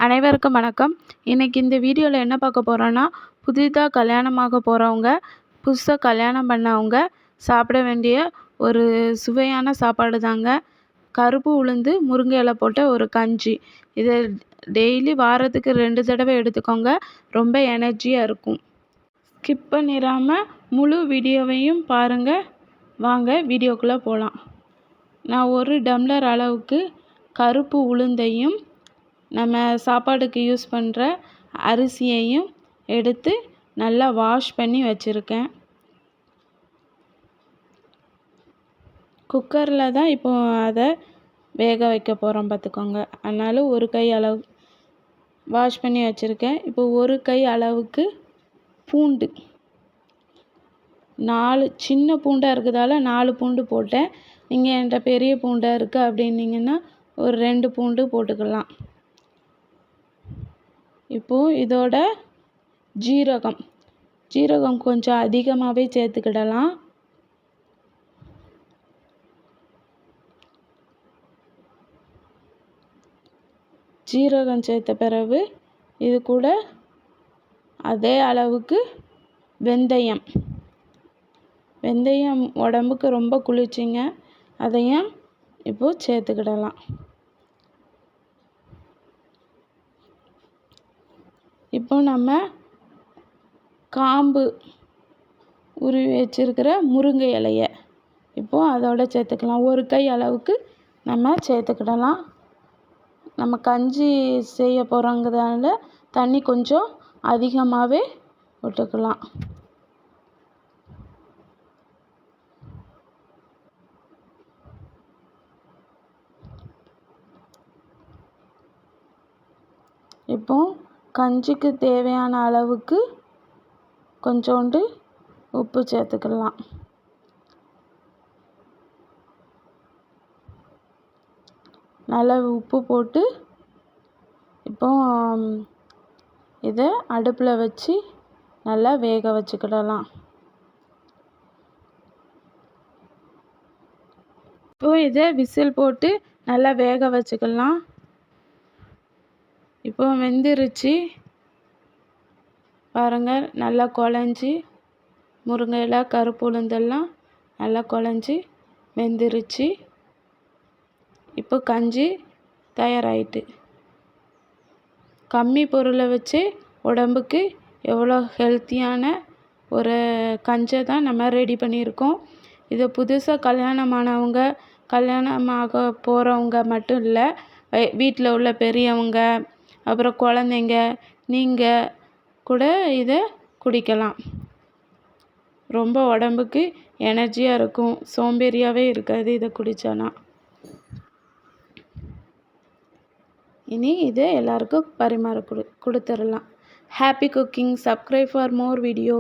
அனைவருக்கும் வணக்கம். இன்றைக்கி இந்த வீடியோவில் என்ன பார்க்க போகிறோன்னா, புதிதாக கல்யாணமாக போகிறவங்க, புதுசாக கல்யாணம் பண்ணவங்க சாப்பிட வேண்டிய ஒரு சுவையான சாப்பாடு தாங்க. கருப்பு உளுந்து முருங்கை இலை போட்ட ஒரு கஞ்சி. இதை டெய்லி வாரத்துக்கு 2 தடவை எடுத்துக்கோங்க. ரொம்ப எனர்ஜியாக இருக்கும். ஸ்கிப் பண்ணிடாமல் முழு வீடியோவையும் பாருங்கள். வாங்க வீடியோக்குள்ளே போகலாம். நான் 1 டம்ளர் அளவுக்கு கருப்பு உளுந்தையும் நம்ம சாப்பாடுக்கு யூஸ் பண்ணுற அரிசியையும் எடுத்து நல்லா வாஷ் பண்ணி வச்சுருக்கேன். குக்கரில் தான் இப்போ அதை வேக வைக்க போகிறோம் பார்த்துக்கோங்க. அதனால் 1 கை அளவு வாஷ் பண்ணி வச்சுருக்கேன். இப்போ 1 கை அளவுக்கு பூண்டு, 4 சின்ன பூண்டாக இருக்கிறதால 4 பூண்டு போட்டேன். நீங்கள் என்கிட்ட பெரிய பூண்டாக இருக்குது அப்படின்னீங்கன்னா ஒரு 2 பூண்டு போட்டுக்கலாம். இப்போது இதோட ஜீரகம் கொஞ்சம் அதிகமாகவே சேர்த்துக்கிடலாம். ஜீரகம் சேர்த்த பிறகு இது கூட அதே அளவுக்கு வெந்தயம் உடம்புக்கு ரொம்ப குளிர்ச்சிங்க. அதையும் இப்போது சேர்த்துக்கிடலாம். இப்போ நம்ம காம்பு உருவி வச்சுருக்கிற முருங்கை இலையை இப்போது அதோட சேர்த்துக்கலாம். 1 கை அளவுக்கு நம்ம சேர்த்துக்கிடலாம். நம்ம கஞ்சி செய்ய போகிறோங்கிறதால தண்ணி கொஞ்சம் அதிகமாகவே விட்டுக்கலாம். இப்போ கஞ்சிக்கு தேவையான அளவுக்கு கொஞ்சோண்டு உப்பு சேர்த்துக்கலாம். நல்லா உப்பு போட்டு இப்போ இதை அடுப்பில் வச்சு நல்லா வேக வச்சுக்கிடலாம். இப்போ இதை விசில் போட்டு நல்லா வேக வச்சுக்கலாம். இப்போ வெந்துருச்சு பாருங்கள். நல்லா குழஞ்சி முருங்கை இலை கருப்பு உளுந்தெல்லாம் நல்லா குழஞ்சி வெந்துருச்சு. இப்போ கஞ்சி தயாராகிட்டு. கம்மி பொருளை வச்சு உடம்புக்கு எவ்வளோ ஹெல்த்தியான ஒரு கஞ்சை தான் நம்ம ரெடி பண்ணியிருக்கோம். இதை புதுசாக கல்யாணமாக போகிறவங்க மட்டும் இல்லை, வீட்டில் உள்ள பெரியவங்க, அப்புறம் குழந்தைங்க, நீங்கள் கூட இதை குடிக்கலாம். ரொம்ப உடம்புக்கு எனர்ஜியாக இருக்கும். சோம்பேறியாகவே இருக்காது இதை குடித்தோன்னா. இனி இதை எல்லாருக்கும் பரிமாற கொடுத்துடலாம். Happy cooking. Subscribe for more video.